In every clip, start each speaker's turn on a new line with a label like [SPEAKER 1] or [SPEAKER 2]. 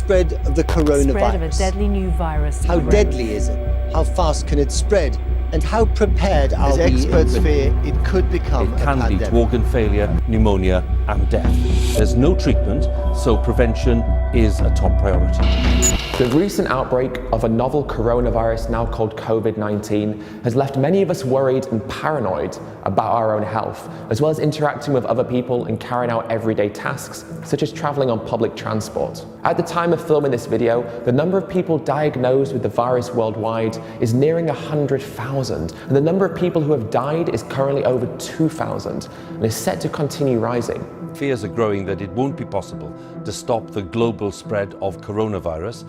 [SPEAKER 1] spread of the coronavirus.
[SPEAKER 2] Spread of a deadly new virus.
[SPEAKER 1] How deadly is it? How fast can it spread? And how prepared are we?
[SPEAKER 3] As experts fear, it could become
[SPEAKER 4] It can
[SPEAKER 3] a
[SPEAKER 4] lead
[SPEAKER 3] pandemic.
[SPEAKER 4] to organ failure, pneumonia and death. There's no treatment, so prevention is a top priority.
[SPEAKER 5] The recent outbreak of a novel coronavirus, now called COVID-19, has left many of us worried and paranoid about our own health, as well as interacting with other people and carrying out everyday tasks, such as traveling on public transport. At the time of filming this video, the number of people diagnosed with the virus worldwide is nearing 100,000, and the number of people who have died is currently over 2,000, and is set to continue rising.
[SPEAKER 4] Fears are growing that it won't be possible to stop the global spread of coronavirus.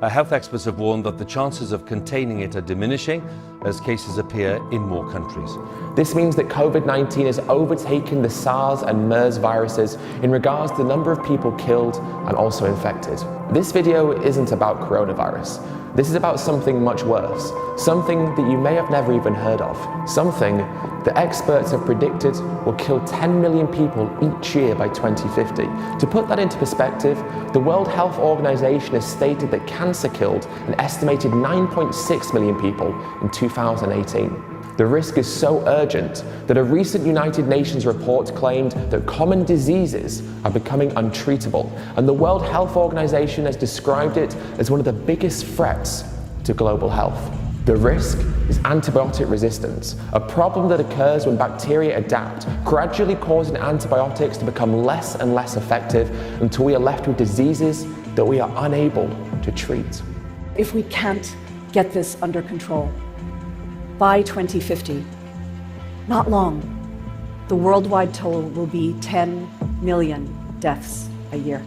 [SPEAKER 4] Health experts have warned that the chances of containing it are diminishing as cases appear in more countries.
[SPEAKER 5] This means that COVID-19 has overtaken the SARS and MERS viruses in regards to the number of people killed and also infected. This video isn't about coronavirus. This is about something much worse, something that you may have never even heard of, something that experts have predicted will kill 10 million people each year by 2050. To put that into perspective, the World Health Organization has stated that cancer killed an estimated 9.6 million people in 2018. The risk is so urgent that a recent United Nations report claimed that common diseases are becoming untreatable, and the World Health Organization has described it as one of the biggest threats to global health. The risk is antibiotic resistance, a problem that occurs when bacteria adapt, gradually causing antibiotics to become less and less effective until we are left with diseases that we are unable to treat.
[SPEAKER 6] If we can't get this under control, by 2050, not long, the worldwide toll will be 10 million deaths a year.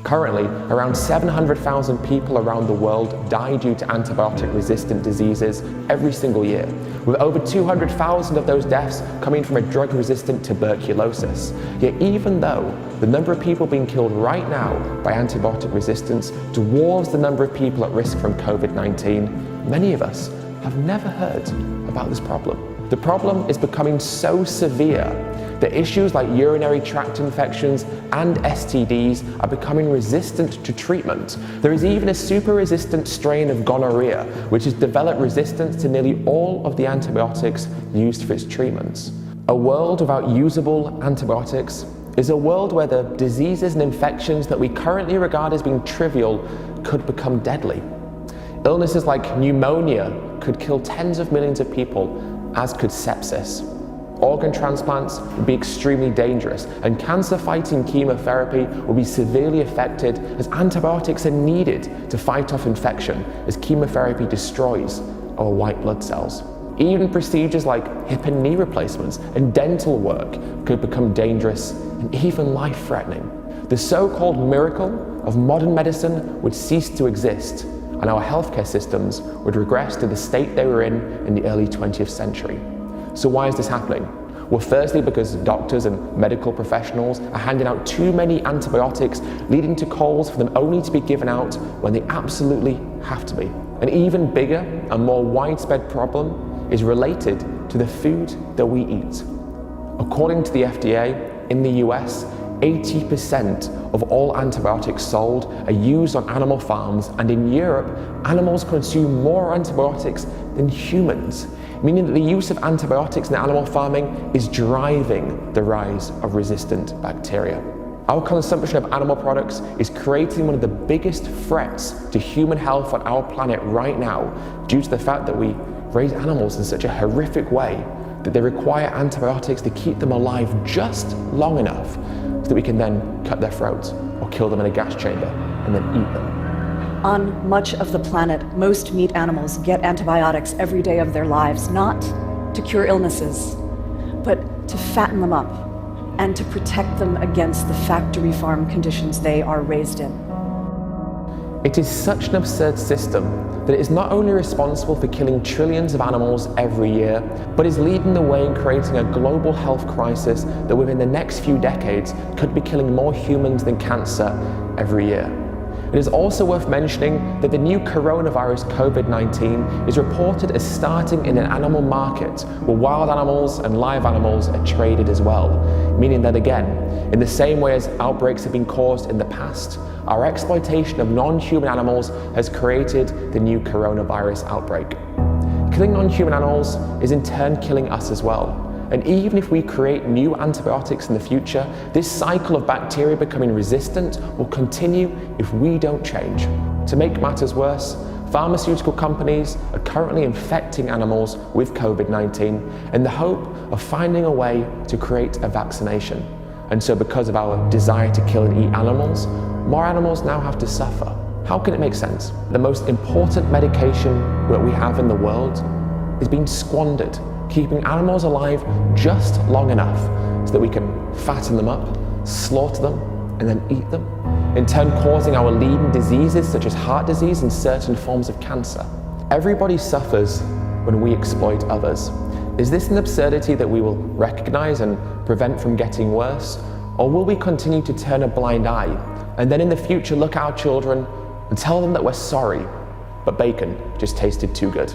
[SPEAKER 5] Currently, around 700,000 people around the world die due to antibiotic-resistant diseases every single year, with over 200,000 of those deaths coming from a drug-resistant tuberculosis. Yet even though the number of people being killed right now by antibiotic resistance dwarfs the number of people at risk from COVID-19, many of us have never heard about this problem. The problem is becoming so severe that issues like urinary tract infections and STDs are becoming resistant to treatment. There is even a super-resistant strain of gonorrhea, which has developed resistance to nearly all of the antibiotics used for its treatments. A world without usable antibiotics is a world where the diseases and infections that we currently regard as being trivial could become deadly. Illnesses like pneumonia could kill tens of millions of people, as could sepsis. Organ transplants would be extremely dangerous, and cancer-fighting chemotherapy will be severely affected as antibiotics are needed to fight off infection as chemotherapy destroys our white blood cells. Even procedures like hip and knee replacements and dental work could become dangerous and even life-threatening. The so-called miracle of modern medicine would cease to exist, and our healthcare systems would regress to the state they were in the early 20th century. So why is this happening? Well, firstly, because doctors and medical professionals are handing out too many antibiotics, leading to calls for them only to be given out when they absolutely have to be. An even bigger and more widespread problem is related to the food that we eat. According to the FDA, in the US, 80% of all antibiotics sold are used on animal farms, and in Europe, animals consume more antibiotics than humans, meaning that the use of antibiotics in animal farming is driving the rise of resistant bacteria. Our consumption of animal products is creating one of the biggest threats to human health on our planet right now, due to the fact that we raise animals in such a horrific way that they require antibiotics to keep them alive just long enough so that we can then cut their throats or kill them in a gas chamber and then eat them.
[SPEAKER 6] On much of the planet, most meat animals get antibiotics every day of their lives, not to cure illnesses, but to fatten them up and to protect them against the factory farm conditions they are raised in.
[SPEAKER 5] It is such an absurd system that it is not only responsible for killing trillions of animals every year, but is leading the way in creating a global health crisis that within the next few decades could be killing more humans than cancer every year. It is also worth mentioning that the new coronavirus COVID-19 is reported as starting in an animal market where wild animals and live animals are traded as well, meaning that again, in the same way as outbreaks have been caused in the past, our exploitation of non-human animals has created the new coronavirus outbreak. Killing non-human animals is in turn killing us as well. And even if we create new antibiotics in the future, this cycle of bacteria becoming resistant will continue if we don't change. To make matters worse, pharmaceutical companies are currently infecting animals with COVID-19 in the hope of finding a way to create a vaccination. And so because of our desire to kill and eat animals, more animals now have to suffer. How can it make sense? The most important medication that we have in the world is being squandered, keeping animals alive just long enough so that we can fatten them up, slaughter them, and then eat them, in turn causing our leading diseases such as heart disease and certain forms of cancer. Everybody suffers when we exploit others. Is this an absurdity that we will recognize and prevent from getting worse? Or will we continue to turn a blind eye and then in the future look at our children and tell them that we're sorry, but bacon just tasted too good?